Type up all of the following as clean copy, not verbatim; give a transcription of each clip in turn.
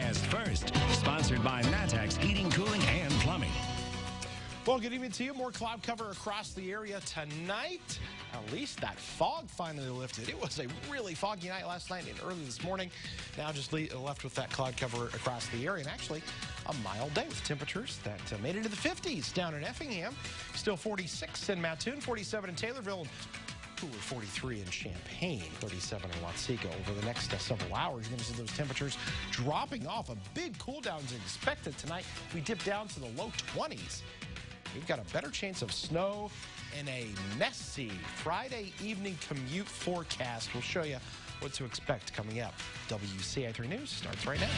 Broadcast first. Sponsored by Matex Heating, Cooling, and Plumbing. Well, good evening to you. More cloud cover across the area tonight. At least that fog finally lifted. It was a really foggy night last night and early this morning. Now just left with that cloud cover across the area, and actually a mild day with temperatures that made it to the 50s down in Effingham. Still 46 in Mattoon, 47 in Taylorville. Cooler 43 in Champaign, 37 in Watseka. Over the next several hours, you're going to see those temperatures dropping off. A big cool down is expected tonight. We dip down to the low 20s. We've got a better chance of snow and a messy Friday evening commute forecast. We'll show you what to expect coming up. WCIA 3 News starts right now.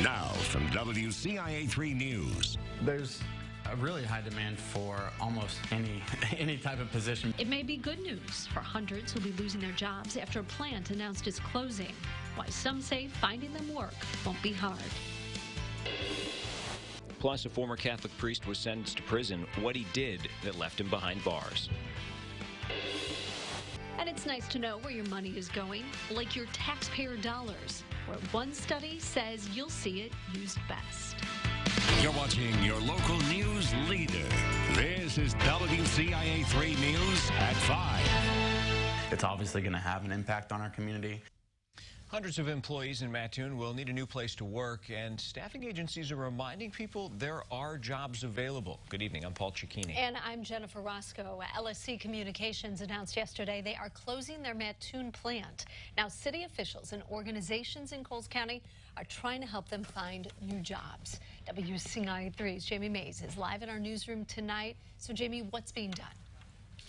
Now from WCIA 3 News. There's a really high demand for almost any type of position. It may be good news for hundreds who'll be losing their jobs after a plant announced its closing. Why some say finding them work won't be hard. Plus, a former Catholic priest was sentenced to prison. What he did that left him behind bars. And it's nice to know where your money is going, like your taxpayer dollars, where one study says you'll see it used best. You're watching your local news leader. This is WCIA 3 News at 5. It's obviously going to have an impact on our community. Hundreds of employees in Mattoon will need a new place to work, and staffing agencies are reminding people there are jobs available. Good evening, I'm Paul Cicchini. And I'm Jennifer Roscoe. LSC Communications announced yesterday they are closing their Mattoon plant. Now, city officials and organizations in Coles County are trying to help them find new jobs. WCIA 3's Jamie Mays is live in our newsroom tonight. So, Jamie, what's being done?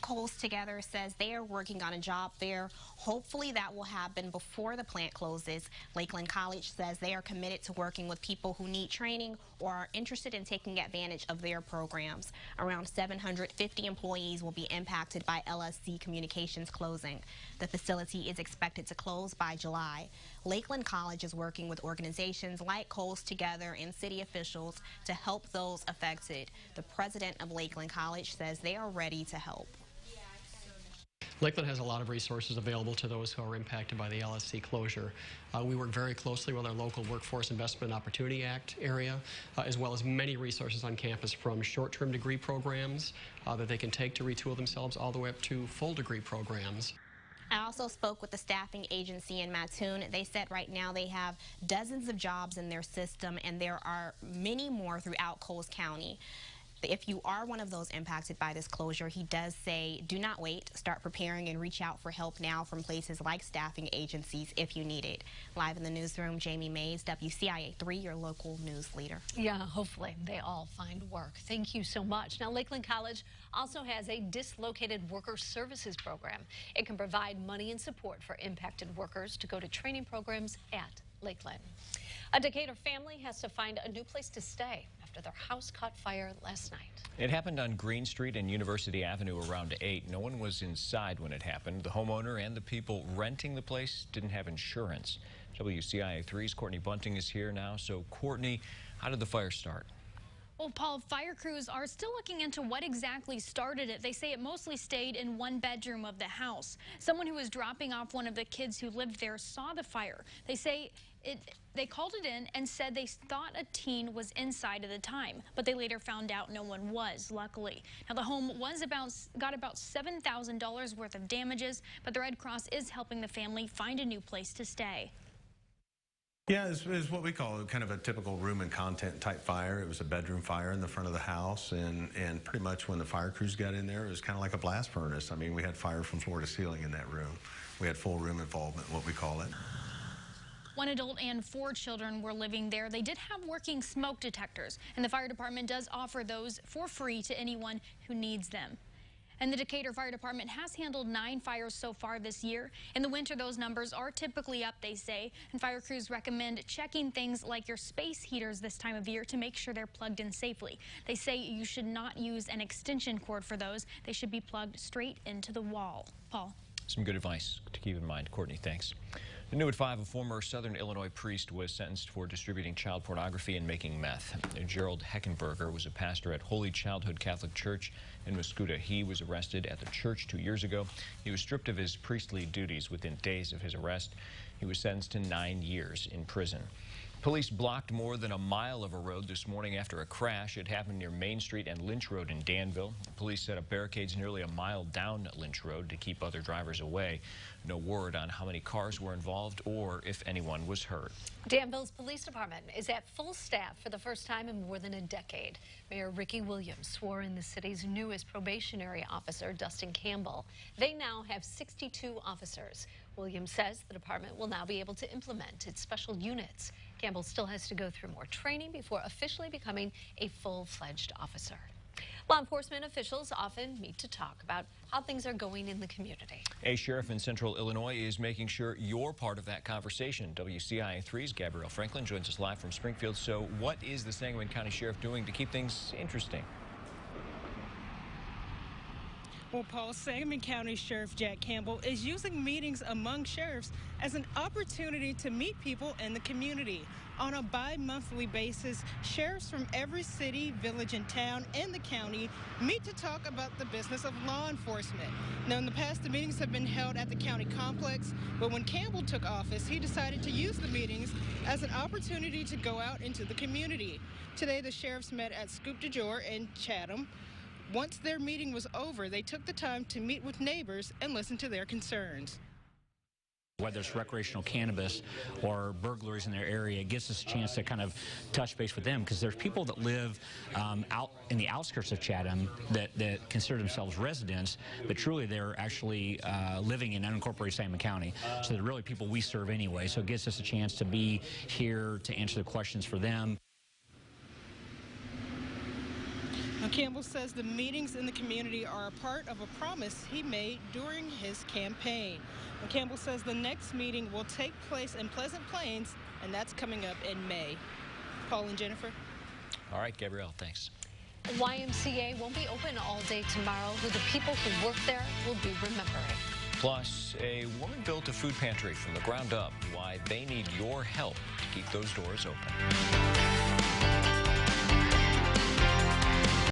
Coles Together says they are working on a job fair. Hopefully that will happen before the plant closes. Lakeland College says they are committed to working with people who need training or are interested in taking advantage of their programs. Around 750 employees will be impacted by LSC Communications closing. The facility is expected to close by July. Lakeland College is working with organizations like Coles Together and city officials to help those affected. The president of Lakeland College says they are ready to help. Lakeland has a lot of resources available to those who are impacted by the LSC closure. We work very closely with our local Workforce Investment and Opportunity Act area, as well as many resources on campus, from short-term degree programs that they can take to retool themselves all the way up to full degree programs. I also spoke with the staffing agency in Mattoon. They said right now they have dozens of jobs in their system, and there are many more throughout Coles County. If you are one of those impacted by this closure, he does say do not wait, start preparing and reach out for help now from places like staffing agencies if you need it. Live in the newsroom, Jamie Mays, WCIA 3, your local news leader. Yeah, hopefully they all find work. Thank you so much. Now, Lakeland College also has a dislocated worker services program. It can provide money and support for impacted workers to go to training programs at Lakeland. A Decatur family has to find a new place to stay after their house caught fire last night. It happened on Green Street and University Avenue around 8. No one was inside when it happened. The homeowner and the people renting the place didn't have insurance. WCIA 3's Courtney Bunting is here now. So, Courtney, how did the fire start? Well, Paul, fire crews are still looking into what exactly started it. They say it mostly stayed in one bedroom of the house. Someone who was dropping off one of the kids who lived there saw the fire. They say they called it in and said they thought a teen was inside at the time, but they later found out no one was, luckily. Now, the home got about $7,000 worth of damages, but the Red Cross is helping the family find a new place to stay. Yeah, it's what we call kind of a typical room and content type fire. It was a bedroom fire in the front of the house, and pretty much when the fire crews got in there, it was kind of like a blast furnace. I mean, we had fire from floor to ceiling in that room. We had full room involvement, what we call it. One adult and 4 children were living there. They did have working smoke detectors, and the fire department does offer those for free to anyone who needs them. And the Decatur Fire Department has handled 9 fires so far this year. In the winter, those numbers are typically up, they say, and fire crews recommend checking things like your space heaters this time of year to make sure they're plugged in safely. They say you should not use an extension cord for those. They should be plugged straight into the wall. Paul. Some good advice to keep in mind. Courtney, thanks. New at 5, a former Southern Illinois priest was sentenced for distributing child pornography and making meth. Gerald Heckenberger was a pastor at Holy Childhood Catholic Church in Muscuda. He was arrested at the church 2 years ago. He was stripped of his priestly duties within days of his arrest. He He was sentenced to 9 years in prison. Police blocked more than a mile of a road this morning after a crash. It happened near Main Street and Lynch Road in Danville. Police set up barricades nearly a mile down Lynch Road to keep other drivers away. No word on how many cars were involved or if anyone was hurt. Danville's police department is at full staff for the first time in more than a decade. Mayor Ricky Williams swore in the city's newest probationary officer, Dustin Campbell. They now have 62 officers. Williams says the department will now be able to implement its special units. Campbell still has to go through more training before officially becoming a full-fledged officer. Law enforcement officials often meet to talk about how things are going in the community. A sheriff in Central Illinois is making sure you're part of that conversation. WCIA 3's Gabrielle Franklin joins us live from Springfield. So what is the Sangamon County Sheriff doing to keep things interesting? Well, Paul, Sangamon County Sheriff Jack Campbell is using meetings among sheriffs as an opportunity to meet people in the community. On a bi-monthly basis, sheriffs from every city, village, and town in the county meet to talk about the business of law enforcement. Now, in the past, the meetings have been held at the county complex, but when Campbell took office, he decided to use the meetings as an opportunity to go out into the community. Today, the sheriffs met at Scoop du Jour in Chatham. Once their meeting was over, they took the time to meet with neighbors and listen to their concerns. Whether it's recreational cannabis or burglaries in their area, it gives us a chance to kind of touch base with them, because there's people that live out in the outskirts of Chatham that consider themselves residents, but truly they're actually living in unincorporated Sangamon County. So they're really people we serve anyway, so it gives us a chance to be here to answer the questions for them. Now, Campbell says the meetings in the community are a part of a promise he made during his campaign. Now, Campbell says the next meeting will take place in Pleasant Plains, and that's coming up in May. Paul and Jennifer. All right, Gabrielle, thanks. YMCA won't be open all day tomorrow, who the people who work there will be remembering. Plus, a woman built a food pantry from the ground up. Why they need your help to keep those doors open.